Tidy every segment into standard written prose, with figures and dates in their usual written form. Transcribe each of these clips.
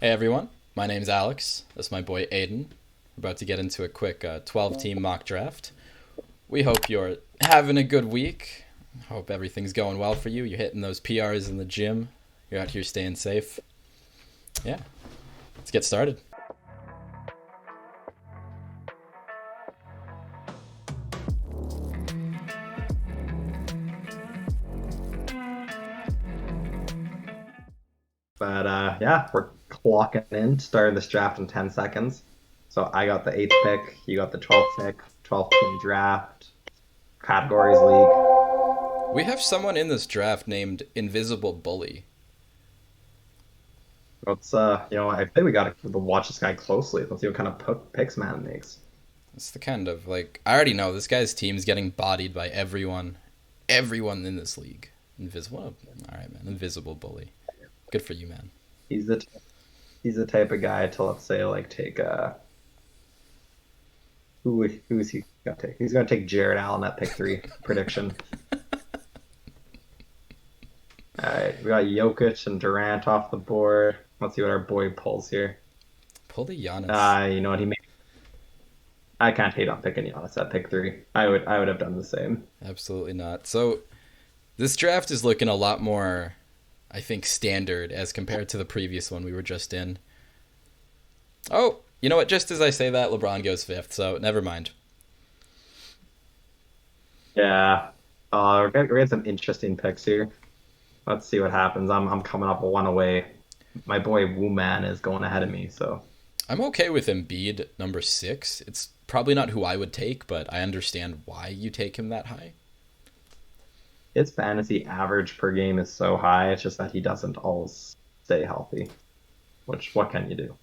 Hey everyone, my name's Alex. This is my boy Aiden. We're about to get into a quick 12-team mock draft. We hope you're having a good week. Hope everything's going well for you. You're hitting those PRs in the gym. You're out here staying safe. Yeah, let's get started. But yeah, we're clocking in, starting this draft in 10 seconds. So I got the eighth pick, you got the 12th pick, 12th team draft, categories league. We have someone in this draft named Invisible Bully. I think we got to watch this guy closely. Let's see what kind of picks man makes. It's the kind of I already know this guy's team's getting bodied by everyone. Everyone in this league. Invisible. All right, man. Invisible Bully. Good for you, man. He's the he's the type of guy to, let's say, like take who's he gonna take? He's gonna take Jared Allen at pick 3 prediction. All right, we got Jokic and Durant off the board. Let's see what our boy pulls here. Pull the Giannis. You know what he made? I can't hate on picking Giannis at pick 3. I would have done the same. Absolutely not. So this draft is looking a lot more, I think, standard as compared to the previous one we were just in. Oh, you know what? Just as I say that, LeBron goes fifth, so never mind. Yeah. We're getting some interesting picks here. Let's see what happens. I'm coming up one away. My boy Wu Man is going ahead of me, so I'm okay with Embiid number 6. It's probably not who I would take, but I understand why you take him that high. his fantasy average per game is so high. It's just that he doesn't always stay healthy. Which what can you do?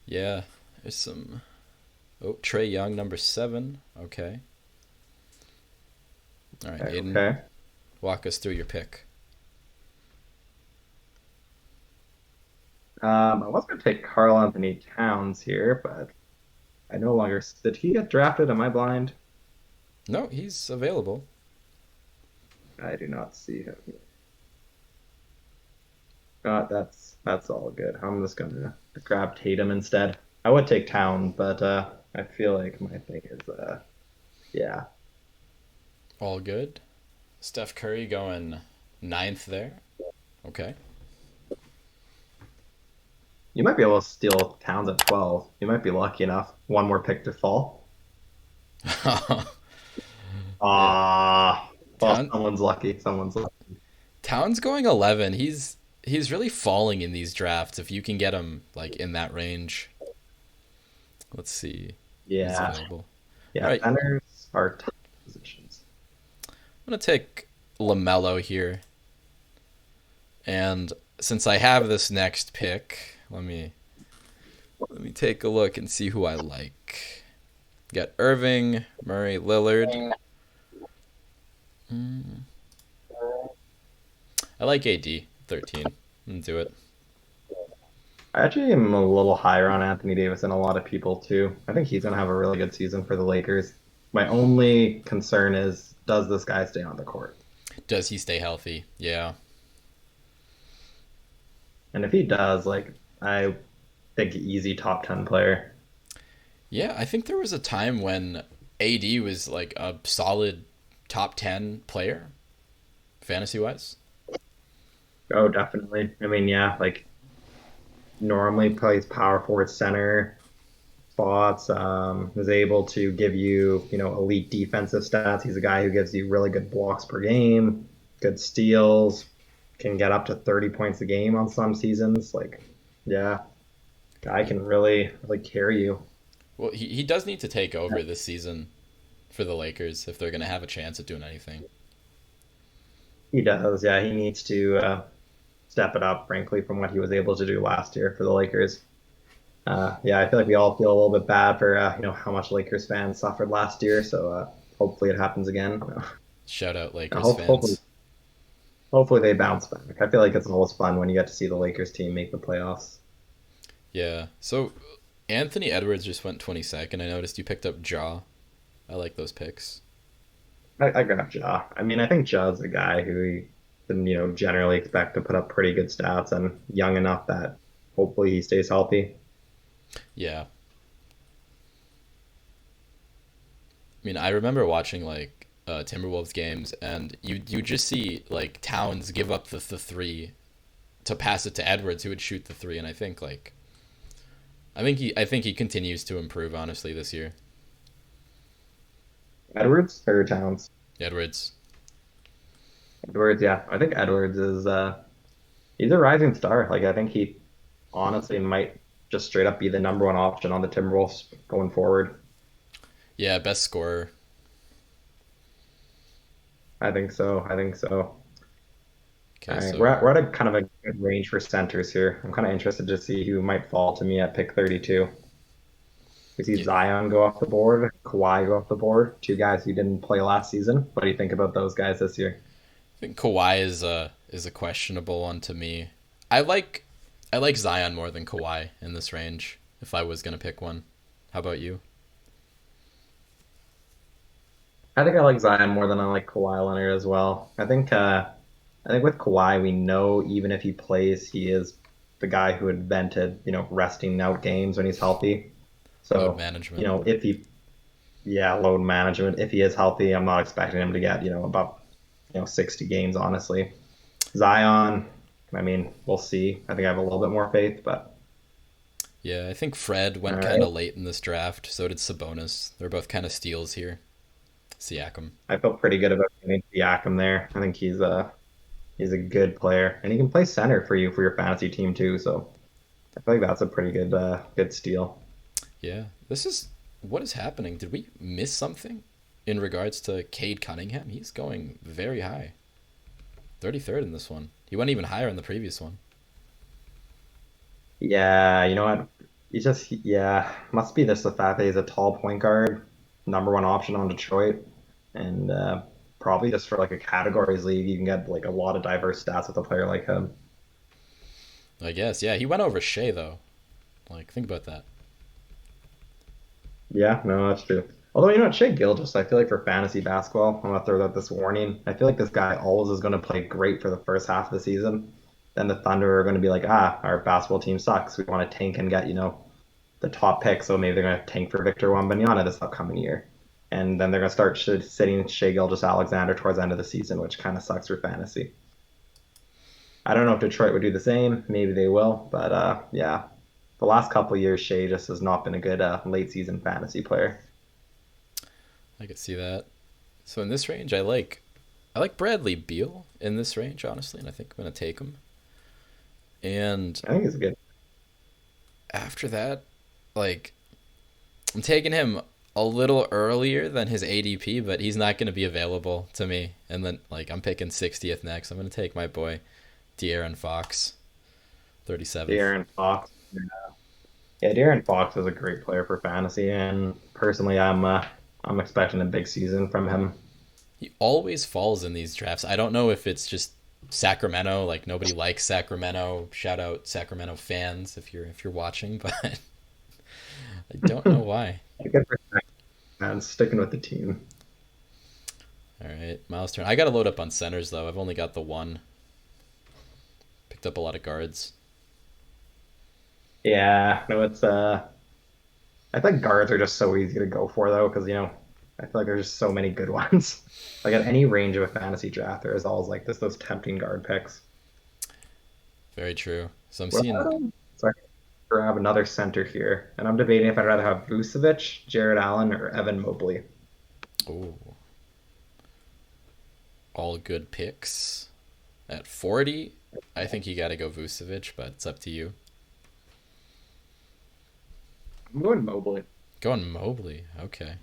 Yeah, there's some. Oh, Trey Young number 7. Okay. All right, Okay. Aiden, Okay. walk us through your pick. I was going to take Karl Anthony Towns here, but I no longer. Did he get drafted? Am I blind? No, he's available. I do not see him. That's all good. I'm just gonna grab Tatum instead. I would take Town, but I feel like my thing is yeah. All good. Steph Curry going ninth there. Okay. You might be able to steal Towns at 12. You might be lucky enough. One more pick to fall. Yeah. Well, Town someone's lucky. Someone's lucky. Town's going 11. He's really falling in these drafts if you can get him in that range. Let's see. He's Yeah, available. All yeah. right. Centers are tough positions. I'm going to take LaMelo here. And since I have this next pick, let me take a look and see who I like. Got Irving, Murray, Lillard. Mm, I like AD 13. Do it. I actually am a little higher on Anthony Davis than a lot of people too. I think he's gonna have a really good season for the Lakers. My only concern is, does this guy stay on the court? Does he stay healthy? Yeah. And if he does, like, I think easy top 10 player. Yeah, I think there was a time when AD was like a solid top 10 player, fantasy wise. Oh, definitely. I mean, yeah, like normally plays power forward center spots, is able to give you, elite defensive stats. He's a guy who gives you really good blocks per game, good steals, can get up to 30 points a game on some seasons. Like, yeah, guy can really, really carry you. Well, he does need to take over this season for the Lakers if they're going to have a chance at doing anything. He does, yeah. He needs to step it up, frankly, from what he was able to do last year for the Lakers. Yeah, I feel like we all feel a little bit bad for how much Lakers fans suffered last year. So hopefully it happens again. Shout out Lakers Hopefully, fans. hopefully they bounce back. I feel like it's always fun when you get to see the Lakers team make the playoffs. Yeah. So Anthony Edwards just went 22nd. I noticed you picked up Ja. I like those picks. I got Ja. I mean, I think Ja's a guy who we can generally expect to put up pretty good stats and young enough that hopefully he stays healthy. Yeah. I mean, I remember watching like Timberwolves games, and you just see like Towns give up the three to pass it to Edwards, who would shoot the three, and I think he continues to improve honestly this year. Edwards or Towns? Edwards. Edwards, yeah. I think Edwards is he's a rising star. Like I think he honestly might just straight up be the number one option on the Timberwolves going forward. Yeah, best scorer. I think so. I think so. All Okay, right, so we're at a kind of a good range for centers here. I'm kind of interested to see who might fall to me at pick 32. We see yeah, Zion go off the board, Kawhi go off the board, two guys who didn't play last season. What do you think about those guys this year? I think Kawhi is a questionable one to me. I like I like Zion more than Kawhi in this range if I was gonna pick one. How about you? I think I like Zion more than I like Kawhi Leonard as well. I think with Kawhi, we know even if he plays, he is the guy who invented, resting out games when he's healthy. Load So, management. if he, yeah, load management. If he is healthy, I'm not expecting him to get, about, 60 games, honestly. Zion, I mean, we'll see. I think I have a little bit more faith, but Yeah, I think Fred all went kind right. of late in this draft. So did Sabonis. They're both kind of steals here. Siakam. I felt pretty good about getting Siakam there. I think he's a good player, and he can play center for you for your fantasy team too. So I feel like that's a pretty good steal. Yeah, this is what is happening. Did we miss something in regards to Cade Cunningham? He's going very high. 33rd in this one. He went even higher in the previous one. Yeah, you know what? Yeah, must be just the fact that he's a tall point guard, number one option on Detroit, and probably just for like a categories league, you can get like a lot of diverse stats with a player like him. I guess. Yeah, he went over Shea though. Like, think about that. Yeah, no, that's true. Although, Shea Gilgeous, I feel like for fantasy basketball, I'm gonna throw out this warning. I feel like this guy always is gonna play great for the first half of the season. Then the Thunder are gonna be like, our basketball team sucks. We want to tank and get, the top pick. So maybe they're gonna tank for Victor Wembanyama this upcoming year. And then they're gonna start sitting Shea Gilgeous Alexander towards the end of the season, which kind of sucks for fantasy. I don't know if Detroit would do the same. Maybe they will, but yeah, the last couple of years, Shea just has not been a good late season fantasy player. I could see that. So in this range, I like Bradley Beal in this range, honestly, and I think I'm gonna take him. And I think he's a good. after that, like I'm taking him a little earlier than his ADP, but he's not gonna be available to me. And then like I'm picking 60th next. I'm gonna take my boy De'Aaron Fox, 37th. De'Aaron Fox. Yeah, De'Aaron Fox is a great player for fantasy, and personally, I'm expecting a big season from him. He always falls in these drafts. I don't know if it's just Sacramento, like nobody likes Sacramento. Shout out Sacramento fans if you're watching, but I don't know why. Good for man, sticking with the team. All right, Miles turn. I got to load up on centers though. I've only got the one. Picked up a lot of guards. Yeah, no, it's I think guards are just so easy to go for though, because I feel like there's just so many good ones. Like at any range of a fantasy draft, there is always like this those tempting guard picks. Very true. So I'm Well, seeing. so I grab another center here, and I'm debating if I'd rather have Vucevic, Jared Allen, or Evan Mobley. Oh, all good picks. At 40, I think you got to go Vucevic, but it's up to you. I'm going Mobley. Going Mobley. Okay.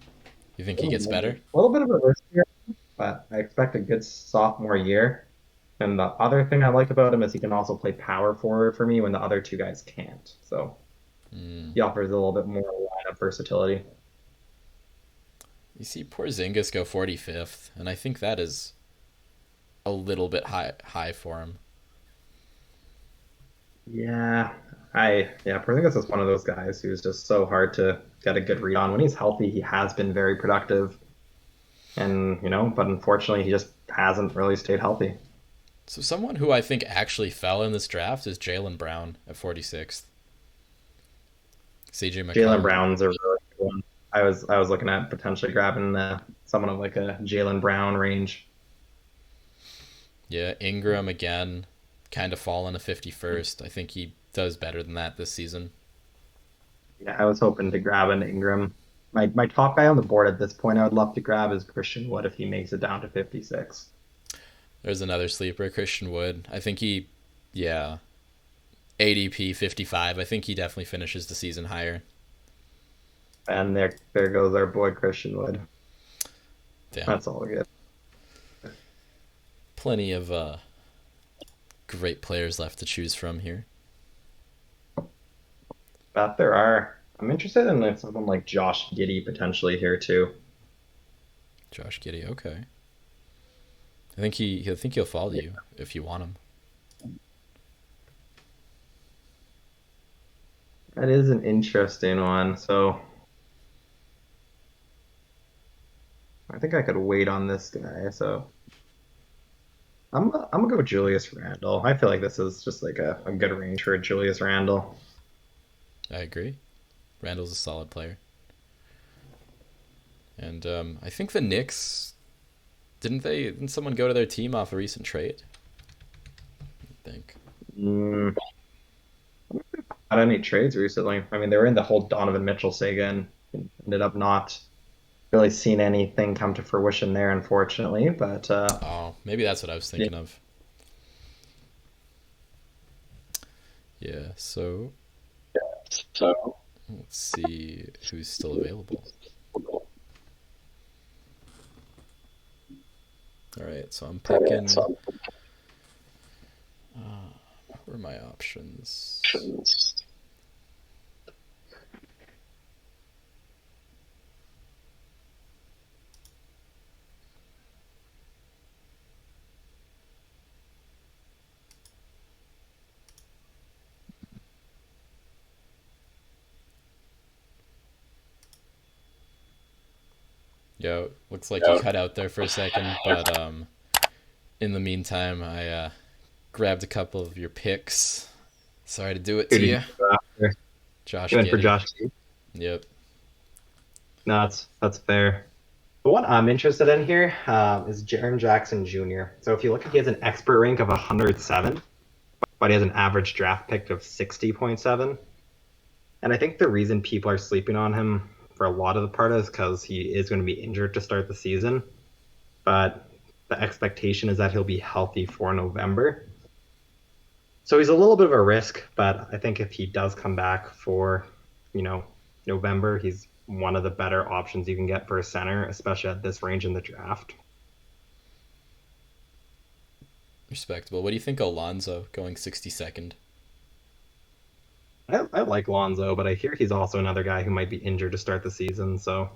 You think he Going gets Mobley. better? A little bit of a risk here, but I expect a good sophomore year. And the other thing I like about him is he can also play power forward for me when the other two guys can't. So Mm. he offers a little bit more lineup versatility. You see Porzingis go 45th, and I think that is a little bit high for him. Yeah, Porzingis is one of those guys who's just so hard to get a good read on. When he's healthy, he has been very productive, and but unfortunately, he just hasn't really stayed healthy. So someone who I think actually fell in this draft is Jalen Brown at 46th. CJ Jalen McCollum. Brown's a really good one. I was looking at potentially grabbing someone of like a Jalen Brown range. Yeah, Ingram again, kind of fallen to 51st. I think he does better than that this season. Yeah, I was hoping to grab an Ingram. My top guy on the board at this point I would love to grab is Christian Wood if he makes it down to 56. There's another sleeper, Christian Wood. I think he, yeah, ADP 55. I think he definitely finishes the season higher. And there goes our boy Christian Wood. Damn. That's all good. Plenty of great players left to choose from here. But there are. I'm interested in like someone like Josh Giddey potentially here too. Josh Giddey, okay. I think he'll follow you if you want him. That is an interesting one. So I think I could wait on this guy. So I'm gonna go Julius Randle. I feel like this is just like a good range for a Julius Randle. I agree. Randall's a solid player. And I think the Knicks didn't someone go to their team off a recent trade? I think. Mm, Not any trades recently. I mean, they were in the whole Donovan Mitchell saga and ended up not really seeing anything come to fruition there, unfortunately. But Oh, maybe that's what I was yeah, thinking of. Yeah, so so let's see who's still available. All right, so I'm picking. What are my options? Yo, looks like you cut out there for a second, but in the meantime, I grabbed a couple of your picks. Sorry to do it who to did you, you go after? Josh You went for Giddey. Josh Giddey? Yep. No, that's fair. The one I'm interested in here is Jaren Jackson Jr. So if you look at he has an expert rank of 107, but he has an average draft pick of 60.7. And I think the reason people are sleeping on him for a lot of the part is because he is going to be injured to start the season. But the expectation is that he'll be healthy for November. So he's a little bit of a risk, but I think if he does come back for, you know, November, he's one of the better options you can get for a center, especially at this range in the draft. Respectable. What do you think, Alonzo going 62nd? I like Lonzo, but I hear he's also another guy who might be injured to start the season. So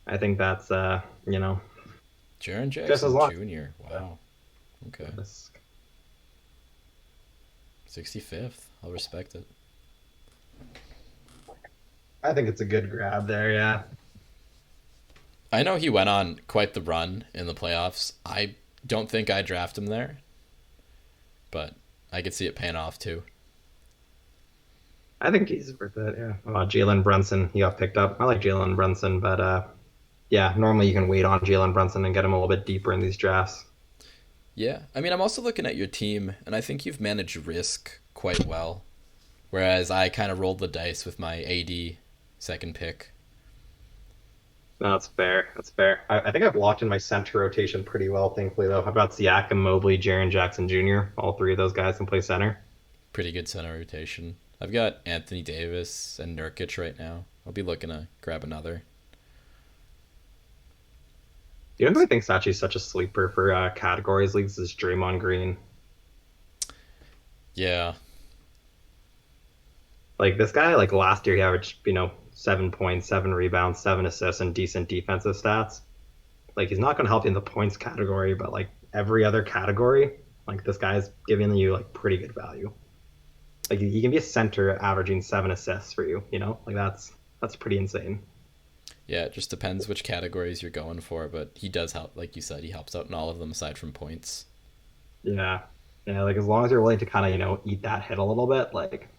I think that's, Jaren just as Jackson long. Jr. Wow. Okay. 65th. I'll respect it. I think it's a good grab there, yeah. I know he went on quite the run in the playoffs. I don't think I draft him there, but I could see it paying off too. I think he's worth it, yeah. Jalen Brunson, he got picked up. I like Jalen Brunson, but yeah, normally you can wait on Jalen Brunson and get him a little bit deeper in these drafts. Yeah, I mean, I'm also looking at your team, and I think you've managed risk quite well. Whereas I kind of rolled the dice with my AD second pick. No, that's fair. That's fair. I think I've locked in my center rotation pretty well, thankfully, though. I've got Siakam, Mobley, Jaren Jackson Jr. All three of those guys can play center. Pretty good center rotation. I've got Anthony Davis and Nurkic right now. I'll be looking to grab another. You know who I think is actually such a sleeper for categories leagues is Draymond Green. Yeah, Like this guy, like last year, he averaged 7 points, 7 rebounds, 7 assists, and decent defensive stats. Like he's not going to help you in the points category, but like every other category, like this guy's giving you like pretty good value. Like he can be a center averaging 7 assists for you. Like that's pretty insane. Yeah, it just depends which categories you're going for, but he does help. Like you said, he helps out in all of them aside from points. Yeah. Yeah, like as long as you're willing to kind of, eat that hit a little bit, like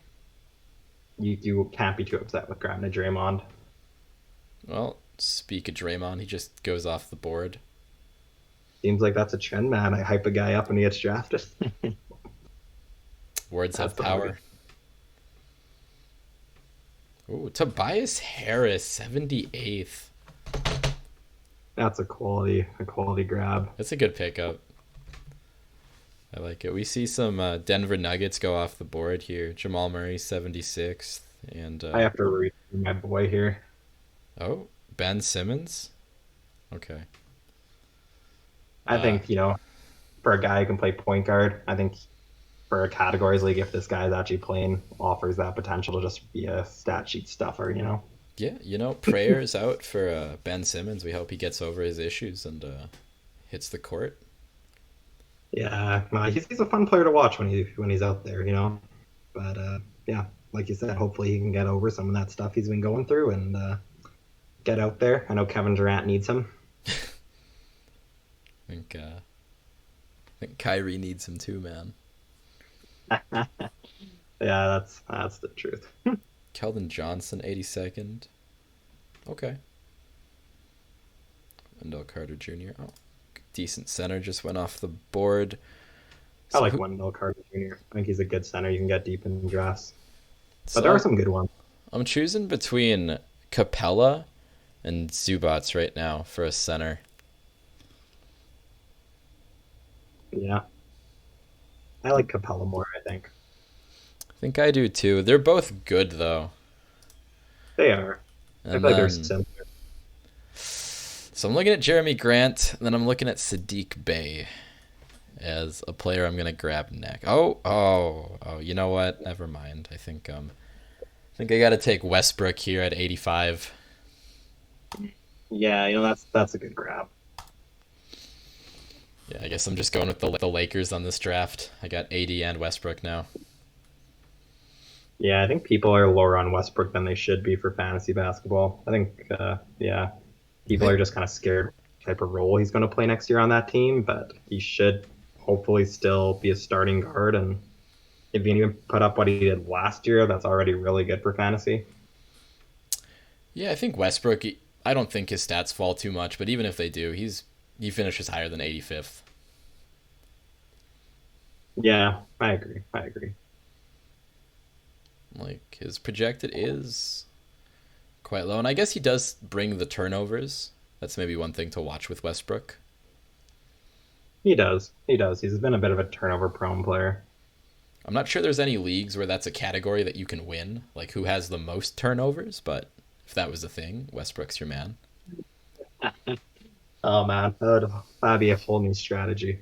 you can't be too upset with grabbing a Draymond. Well, speak of Draymond, he just goes off the board. Seems like that's a trend, man. I hype a guy up when he gets drafted. Words That's have the move. power. Ooh, Tobias Harris, 78th. That's a quality grab. That's a good pickup. I like it. We see some Denver Nuggets go off the board here. Jamal Murray, 76th. And, I have to read my boy here. oh, Ben Simmons? Okay. I Uh, think, for a guy who can play point guard, I think for a categories league, if this guy is actually playing, offers that potential to just be a stat sheet stuffer. yeah, prayers out for Ben Simmons. We hope he gets over his issues and hits the court. Yeah, no, he's a fun player to watch when he's out there. But yeah, like you said, hopefully he can get over some of that stuff he's been going through and get out there. I know Kevin Durant needs him. I think Kyrie needs him too, man. Yeah, that's the truth. Keldon Johnson, 82nd. Okay. Wendell Carter Jr. Oh, decent center just went off the board. I So like who? Wendell Carter Jr. I think he's a good center. You can get deep in drafts, but there are So some good ones. I'm choosing between Capella and Zubats right now for a center. Yeah, I like Capella more. I think I think I do too. They're both good though. they are. I And feel like they're then similar. so I'm looking at Jeremy Grant, and then I'm looking at Sadiq Bey as a player I'm gonna grab next. Oh! You know what? Never mind. I think I gotta take Westbrook here at 85. Yeah, that's a good grab. Yeah, I guess I'm just going with the Lakers on this draft. I got AD and Westbrook now. Yeah, I think people are lower on Westbrook than they should be for fantasy basketball. I think, yeah, I people think are just kind of scared what type of role he's going to play next year on that team, but he should hopefully still be a starting guard. And if he can even put up what he did last year, that's already really good for fantasy. yeah, I think Westbrook. I don't think his stats fall too much, but even if they do, he finishes higher than 85th. Yeah, I agree. I agree. Like his projected is quite low, and I guess he does bring the turnovers. That's maybe one thing to watch with Westbrook. He does. He does. He's been a bit of a turnover prone player. I'm not sure there's any leagues where that's a category that you can win, like who has the most turnovers, but if that was the thing, Westbrook's your man. Oh man, that'd be a whole new strategy.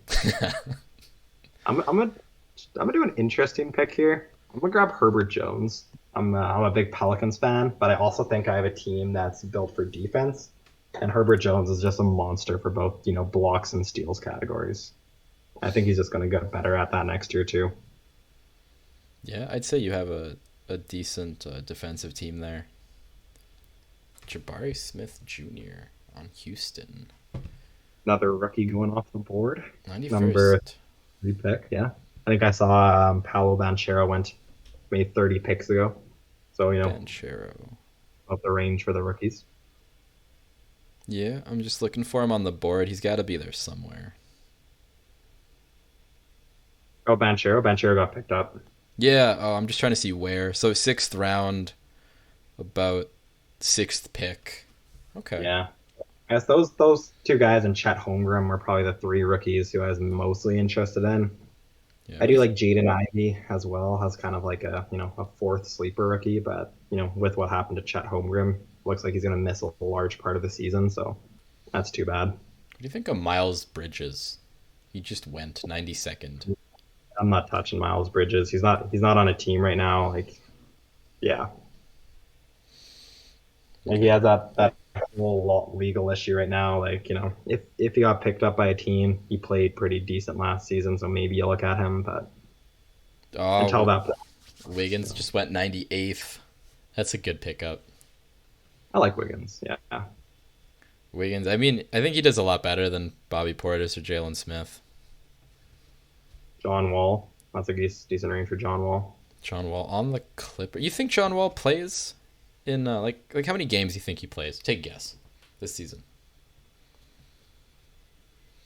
I'm gonna do an interesting pick here. I'm gonna grab Herbert Jones. I'm a big Pelicans fan, but I also think I have a team that's built for defense, and Herbert Jones is just a monster for both blocks and steals categories. I think he's just gonna get better at that next year too. Yeah, I'd say you have a decent defensive team there. Jabari Smith Jr. on Houston. Another rookie going off the board, number 91st. pick. Yeah, I think I saw Paolo Banchero went maybe 30 picks ago, so Banchero. up the range for the rookies. Yeah, I'm just looking for him on the board. He's got to be there somewhere. Oh, Banchero got picked up. Yeah, I'm just trying to see where. So 6th round, about 6th pick. Okay. Yeah. I guess those two guys and Chet Holmgren were probably the three rookies who I was mostly interested in. Yeah, I do like Jaden Ivey as well, as kind of like a fourth sleeper rookie, but with what happened to Chet Holmgren, looks like he's gonna miss a large part of the season, so that's too bad. What do you think of Miles Bridges? He just went 92nd. I'm not touching Miles Bridges. He's not on a team right now. Like, yeah. Like he has that whole legal issue right now. Like, if he got picked up by a team, he played pretty decent last season, so maybe you look at him, but until Oh, that point, Wiggins just went 98th. That's a good pickup. I like Wiggins. Yeah. Wiggins. I mean, I think he does a lot better than Bobby Portis or Jalen Smith. John Wall. That's a decent range for John Wall. John Wall on the Clipper. You think John Wall plays in like how many games do you think he plays? Take a guess this season.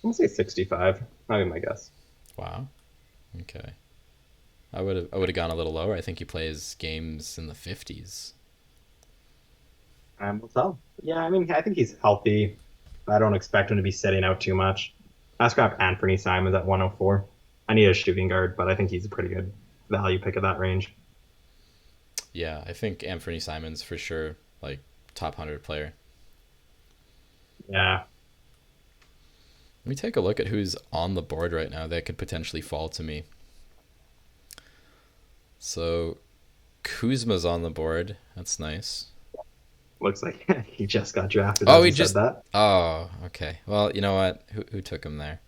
I'm gonna say 65. That'd be my guess. Wow. Okay. I would have gone a little lower. I think he plays games in the 50s. We'll tell. Yeah, I mean, I think he's healthy. I don't expect him to be sitting out too much. I scrap Anthony Simons at 104. I need a shooting guard, but I think he's a pretty good value pick of that range. Yeah, I think Anthony Simons for sure, like top 100 player. Yeah. Let me take a look at who's on the board right now that could potentially fall to me. So Kuzma's on the board. That's nice. Looks like he just got drafted. Oh, as he you just. said that. Oh, okay. Well, you know what? Who took him there?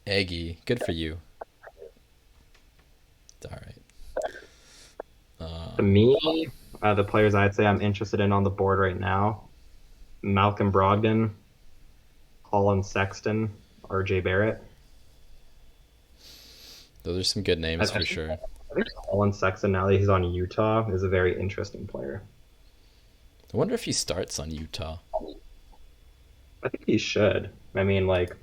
Aggie. Good for you. All right. To me, the players I'd say I'm interested in on the board right now: Malcolm Brogdon, Colin Sexton, R.J. Barrett. Those are some good names for sure. I think Colin Sexton, now that he's on Utah, is a very interesting player. I wonder if he starts on Utah. I think he should. I mean, like,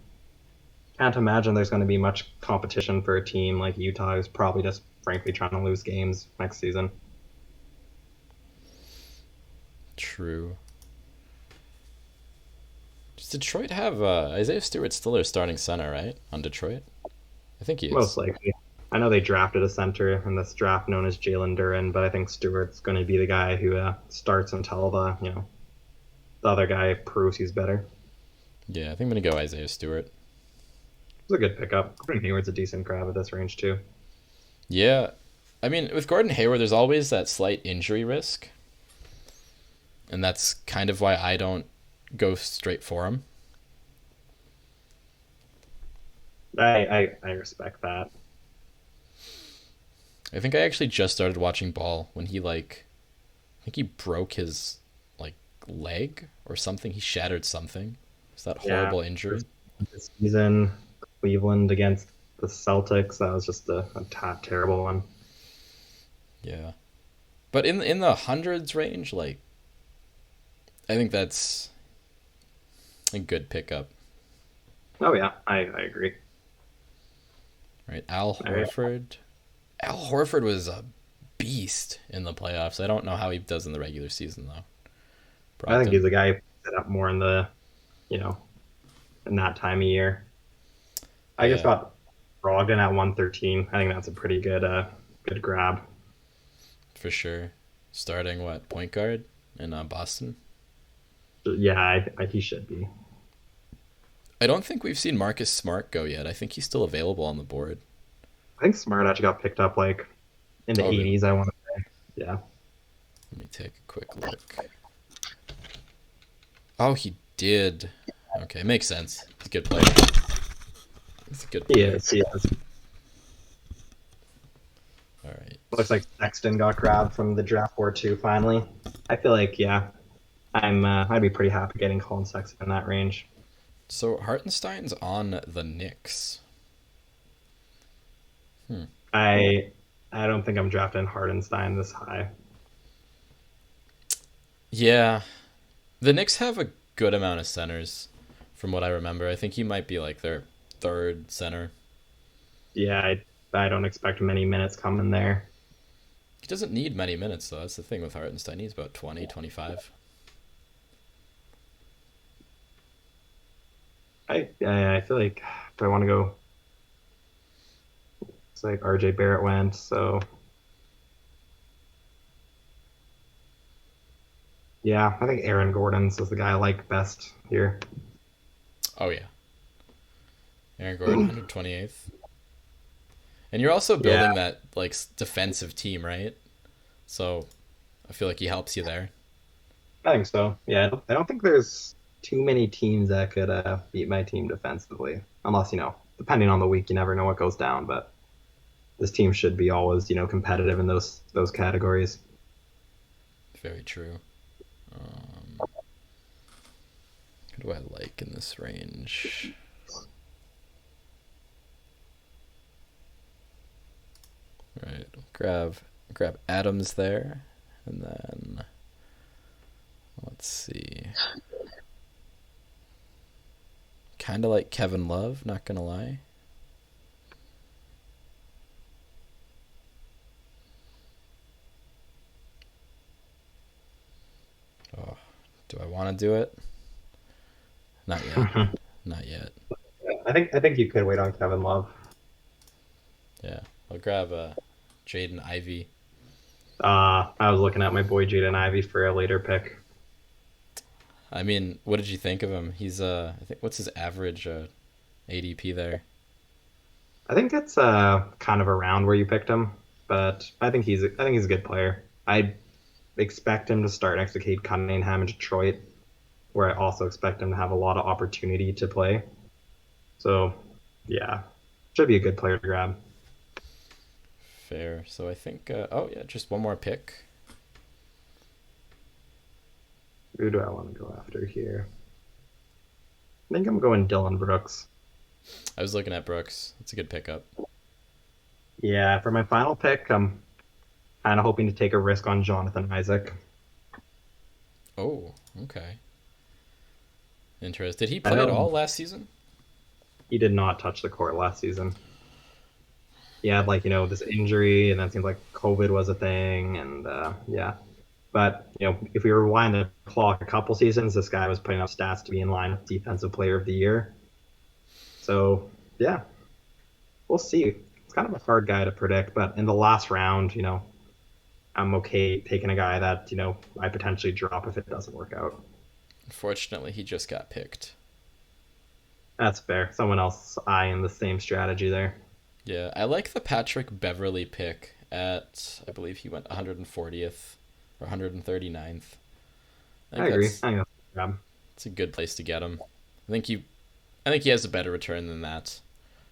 can't imagine there's going to be much competition for a team like Utah, who's probably just frankly trying to lose games next season. True. Does Detroit have Isaiah Stewart still their starting center, right? On Detroit? I think he is. Most likely. I know they drafted a center in this draft known as Jalen Duren, but I think Stewart's going to be the guy who starts until the other guy proves he's better. Yeah, I think I'm going to go Isaiah Stewart. It's a good pickup. Gordon Hayward's a decent grab at this range, too. Yeah. I mean, with Gordon Hayward, there's always that slight injury risk. And that's kind of why I don't go straight for him. I respect that. I think I actually just started watching ball when he I think he broke his leg or something. He shattered something. It's that horrible injury. This season, Cleveland against the Celtics, that was just a terrible one. Yeah. But in the hundreds range, I think that's a good pickup. Oh yeah, I agree. Right, Al Horford. Al Horford was a beast in the playoffs. I don't know how he does in the regular season though. I think he's a guy who set up more in the, in that time of year. I just got Brogdon at 113. I think that's a pretty good grab. For sure. Starting point guard in Boston? Yeah, he should be. I don't think we've seen Marcus Smart go yet. I think he's still available on the board. I think Smart actually got picked up in the 80s, I want to say. Yeah. Let me take a quick look. Oh, he did. Okay, makes sense. He's a good player. He's a good player. He is. All right. Looks like Sexton got grabbed from the draft board too, finally. I feel like, I'd be pretty happy getting Colin Sexton in that range. So Hartenstein's on the Knicks. I don't think I'm drafting Hartenstein this high. Yeah. The Knicks have a good amount of centers, from what I remember. I think he might be their third center. Yeah, I don't expect many minutes coming there. He doesn't need many minutes, though. That's the thing with Hartenstein. He's about 20, 25. I feel like if I want to go, it's like R.J. Barrett went, so yeah, I think Aaron Gordon's is the guy I like best here. Oh, yeah. Aaron Gordon, 128th. And you're also building that defensive team, right? So I feel like he helps you there. I think so. Yeah, I don't think there's too many teams that could beat my team defensively, unless depending on the week, you never know what goes down. But this team should be always competitive in those categories. Very true. do I like in this range? Right, grab Adams there, and then let's see. Kind of like Kevin Love, not gonna lie. Oh, do I want to do it? Not yet. Not yet. I think you could wait on Kevin Love. Yeah, I'll grab Jaden Ivey. I was looking at my boy Jaden Ivey for a later pick. I mean, what did you think of him? He's I think what's his average ADP there? I think it's kind of around where you picked him, but I think he's a good player. I expect him to start next to Cade Cunningham in Detroit, where I also expect him to have a lot of opportunity to play. So, yeah, should be a good player to grab. Fair. So I think oh yeah, just one more pick. Who do I want to go after here? I think I'm going Dylan Brooks. I was looking at Brooks. It's a good pickup. Yeah, for my final pick, I'm kind of hoping to take a risk on Jonathan Isaac. Oh, okay. Interesting. Did he I play at know all last season? he did not touch the court last season. He had this injury, and then it seems like COVID was a thing, and yeah. But if we rewind the clock a couple seasons, this guy was putting up stats to be in line with Defensive Player of the Year. So yeah, we'll see. It's kind of a hard guy to predict, but in the last round, I'm okay taking a guy that I potentially drop if it doesn't work out. Unfortunately, he just got picked. That's fair. Someone else eyeing the same strategy there. Yeah, I like the Patrick Beverly pick at, I believe he went 140th or 139th. I I think agree. I that's think that's a good grab. a good place to get him. I think you I think he has a better return than that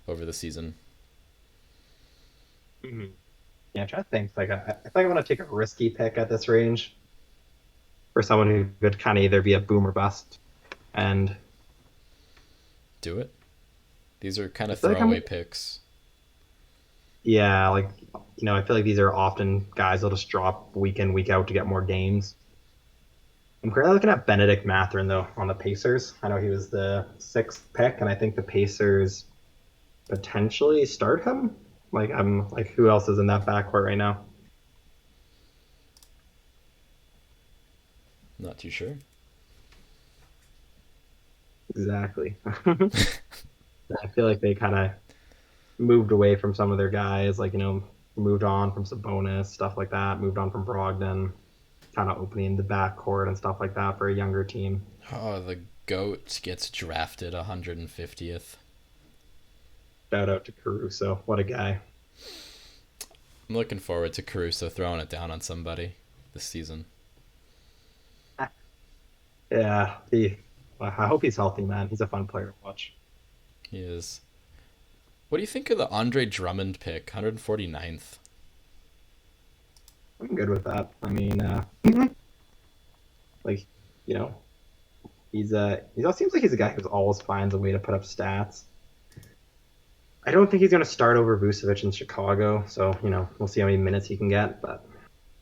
over the season. Mm-hmm. Yeah, I'm trying to think. I think I want to take a risky pick at this range for someone who could kind of either be a boom or bust. And Do it. These are kind I of feel like throwaway picks. yeah, I feel like these are often guys that'll just drop week in, week out to get more games. I'm currently looking at Benedict Mathurin though on the Pacers. I know he was the sixth pick, and I think the Pacers potentially start him. I'm like, who else is in that backcourt right now? Not too sure. Exactly. I feel like they kind of moved away from some of their guys, moved on from Sabonis, stuff like that, moved on from Brogdon, kind of opening the backcourt and stuff like that for a younger team. Oh, the GOAT gets drafted 150th. Shout out to Caruso. What a guy. I'm looking forward to Caruso throwing it down on somebody this season. Yeah, I hope he's healthy, man. He's a fun player to watch. He is. What do you think of the Andre Drummond pick, 149th? I'm good with that. I mean, like, you know, he seems like he's a guy who always finds a way to put up stats. I don't think he's going to start over Vucevic in Chicago, so we'll see how many minutes he can get. But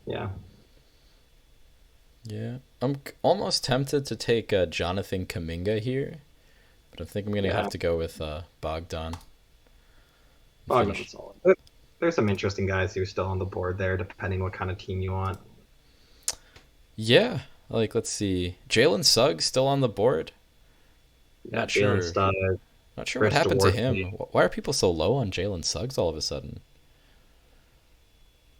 yeah, Yeah. I'm almost tempted to take Jonathan Kuminga here, but I think I'm going to yeah, have to go with Bogdan. Bogdan's Finish. solid. There's some interesting guys who are still on the board there, depending what kind of team you want. Yeah. Let's see. Jalen Suggs still on the board? Yeah, Not Jalen sure. Suggs, Not sure what Chris happened to Dworkin. him. Why are people so low on Jalen Suggs all of a sudden?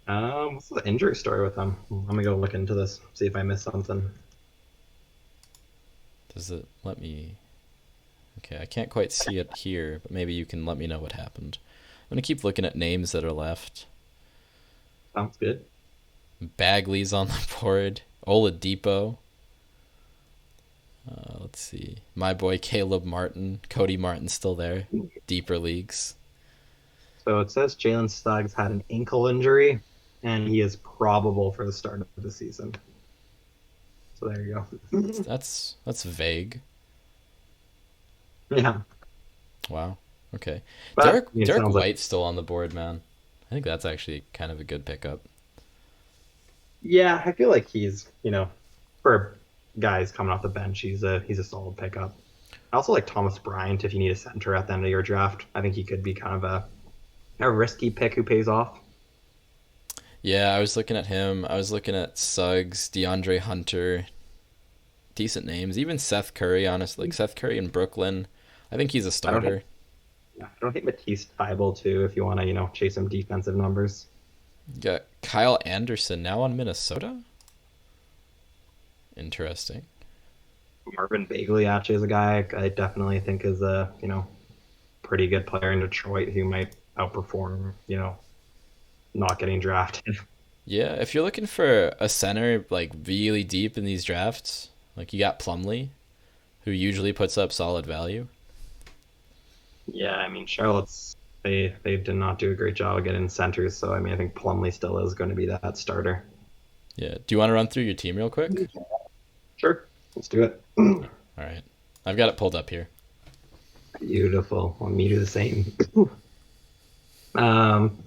What's the injury story with him? I'm gonna go look into this, see if I missed something. Does it let me... Okay, I can't quite see it here, but maybe you can let me know what happened. I'm going to keep looking at names that are left. Sounds good. Bagley's on the board. Oladipo. Let's see. My boy Caleb Martin. Cody Martin's still there. Deeper leagues. So it says Jalen Suggs had an ankle injury, and he is probable for the start of the season. So there you go. That's vague. Yeah, Wow. Okay. but Derek I mean, it Derek sounds like White's still on the board, man. I think that's actually kind of a good pickup. yeah, I feel like he's for guys coming off the bench, he's a solid pickup. I also like Thomas Bryant if you need a center at the end of your draft. I think he could be kind of a risky pick who pays off. Yeah, I was looking at him. I was looking at Suggs, DeAndre Hunter, decent names. Even Seth Curry, honestly, like Seth Curry in Brooklyn. I think he's a I don't hate, starter. yeah, I don't hate Matisse Thybulle too if you want to chase some defensive numbers. You got Kyle Anderson now on Minnesota. Interesting. Marvin Bagley actually is a guy I definitely think is a pretty good player in Detroit who might outperform not getting drafted. Yeah, if you're looking for a center like really deep in these drafts, like you got Plumlee, who usually puts up solid value. Yeah, I mean Charlotte's they did not do a great job of getting centers, so I mean I think Plumlee still is going to be that starter. Yeah. Do you want to run through your team real quick? Sure, let's do it. All right. I've got it pulled up here. Beautiful. Want me to do the same? Um,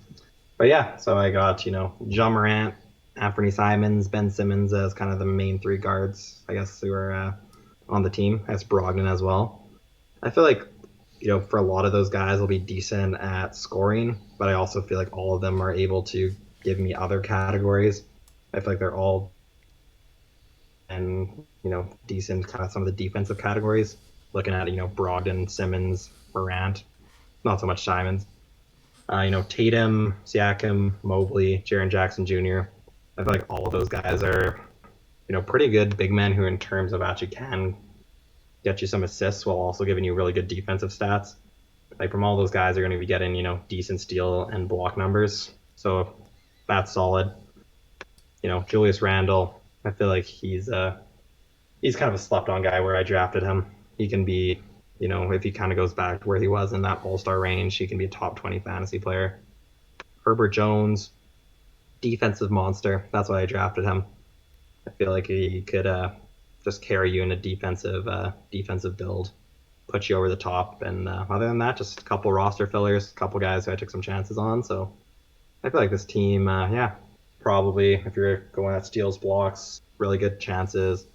but yeah, so I got John Morant, Anthony Simons, Ben Simmons as kind of the main three guards, I guess, who are on the team. As Brogdon as well. I feel like for a lot of those guys, will be decent at scoring, but I also feel like all of them are able to give me other categories. I feel like they're all and decent kind of some of the defensive categories. Looking at Brogdon, Simmons, Morant, not so much Simons. Tatum, Siakam, Mobley, Jaren Jackson Jr. I feel like all of those guys are pretty good big men who in terms of actually can get you some assists while also giving you really good defensive stats. Like from all those guys are going to be getting decent steal and block numbers. So that's solid. Julius Randle, I feel like he's kind of a slept on guy where I drafted him. He can be, if he kind of goes back to where he was in that all-star range, he can be a top 20 fantasy player. Herbert Jones, defensive monster. That's why I drafted him. I feel like he could just carry you in a defensive build, put you over the top. And other than that, just a couple roster fillers, a couple guys who I took some chances on. So I feel like this team, yeah, probably if you're going at steals, blocks, really good chances,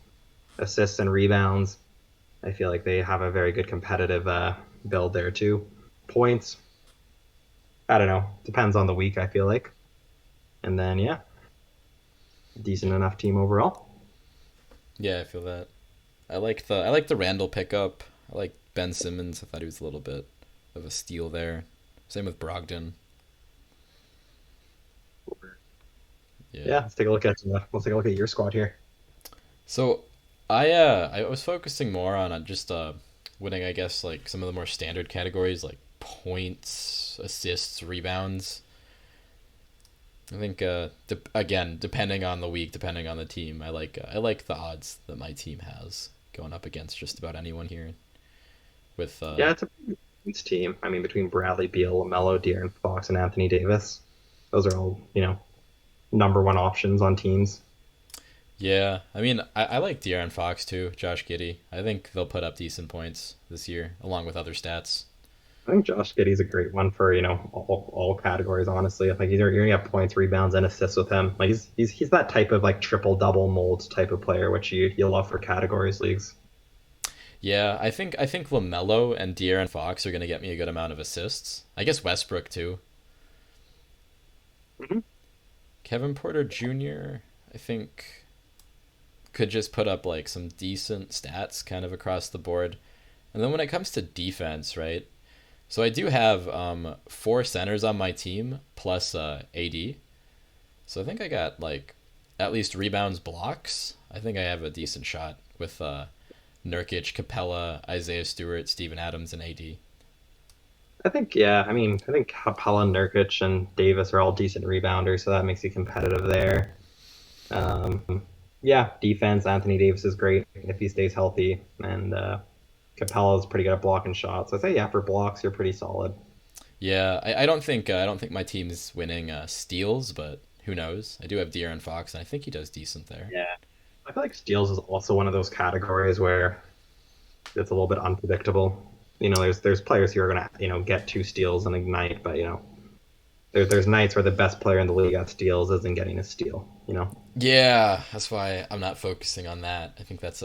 assists and rebounds. I feel like they have a very good competitive build there too. Points, I don't know, depends on the week. I feel like, and then yeah, decent enough team overall. Yeah, I feel that. I like the Randall pickup. I like Ben Simmons. I thought he was a little bit of a steal there. Same with Brogdon. Yeah. Yeah, let's take a look at your squad here. So I was focusing more on just winning, I guess, like some of the more standard categories like points, assists, rebounds. I think again, depending on the week, depending on the team, I like the odds that my team has going up against just about anyone here with Yeah, it's a pretty balanced team. I mean, between Bradley Beal, LaMelo, De'Aaron Fox, and Anthony Davis, those are all number one options on teams. yeah, I mean, I like De'Aaron Fox too, Josh Giddey. I think they'll put up decent points this year, along with other stats. I think Josh Giddey's a great one for all categories. Honestly, like you're gonna have points, rebounds, and assists with him. Like he's that type of like triple double mold type of player, which you love for categories leagues. Yeah, I think LaMelo and De'Aaron Fox are gonna get me a good amount of assists. I guess Westbrook too. Hmm. Kevin Porter Jr. I think could just put up like some decent stats kind of across the board. And then when it comes to defense, right? So I do have four centers on my team plus AD. So I think I got like at least rebounds, blocks. I think I have a decent shot with Nurkic, Capella, Isaiah Stewart, Steven Adams, and AD. I think yeah. I mean, I think Capella, Nurkic, and Davis are all decent rebounders, so that makes you competitive there. Yeah, defense. Anthony Davis is great if he stays healthy, and Capella is pretty good at blocking shots. So I say yeah, for blocks, you're pretty solid. Yeah, I don't think my team is winning steals, but who knows? I do have De'Aaron Fox, and I think he does decent there. Yeah. I feel like steals is also one of those categories where it's a little bit unpredictable. there's players who are gonna get 2 steals and ignite, but there's nights where the best player in the league at steals isn't getting a steal. Yeah, that's why I'm not focusing on that. I think that's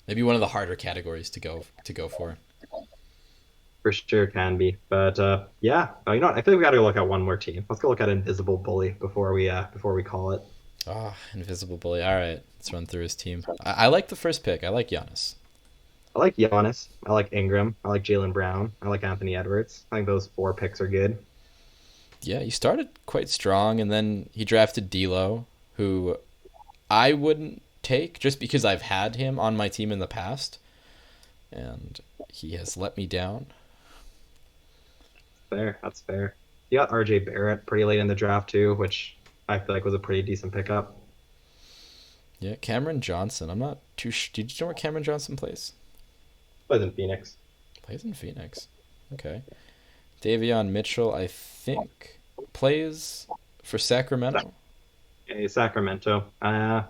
maybe one of the harder categories to go for. For sure can be, but yeah. Oh, I think we got to look at one more team. Let's go look at Invisible Bully before we call it. Oh, Invisible Bully. All right, let's run through his team. I like the first pick. I like Giannis. I like Giannis. I like Ingram. I like Jaylen Brown. I like Anthony Edwards. I think those 4 picks are good. Yeah, he started quite strong, and then he drafted D'Lo, who I wouldn't take just because I've had him on my team in the past, and he has let me down. Fair. That's fair. You got RJ Barrett pretty late in the draft too, which I feel like was a pretty decent pickup. Yeah, Cameron Johnson. I'm not too. Did you know where Cameron Johnson plays? Plays in Phoenix. Plays in Phoenix. Okay. Davion Mitchell, I think, plays for Sacramento. Yeah, Sacramento. And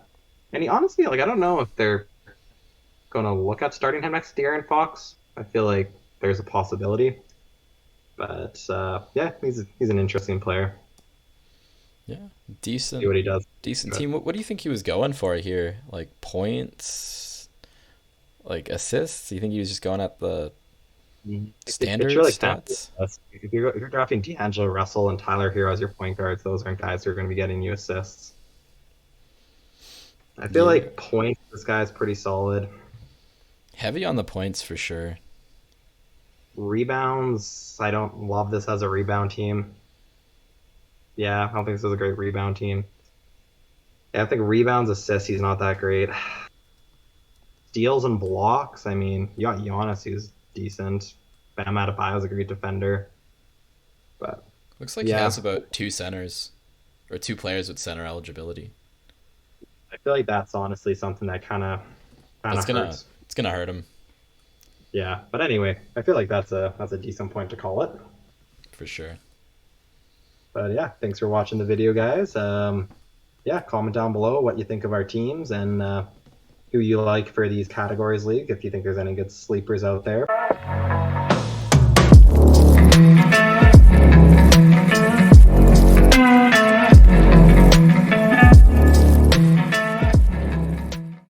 he honestly, I don't know if they're gonna look at starting him next to De'Aaron Fox. I feel like there's a possibility, but yeah, he's an interesting player. Yeah, decent. See what he does. Decent team. What do you think he was going for here? Like points, like assists? Do you think he was just going at the standard really stats? If you're drafting D'Angelo Russell and Tyler Hero as your point guards, those aren't guys who are going to be getting you assists. I feel like points, this guy's pretty solid. Heavy on the points for sure. Rebounds, I don't love this as a rebound team. Yeah, I don't think this is a great rebound team. Yeah, I think rebounds, assists, he's not that great. Steals and blocks, I mean, you got Giannis, who's decent. Bam Adebayo's a great defender. But looks like he has about 2 centers, or 2 players with center eligibility. I feel like that's honestly something that kind of hurts. It's gonna hurt him. Yeah, but anyway, I feel like that's a decent point to call it. For sure. But yeah, thanks for watching the video, guys. Yeah, comment down below what you think of our teams and who you like for these categories league, if you think there's any good sleepers out there.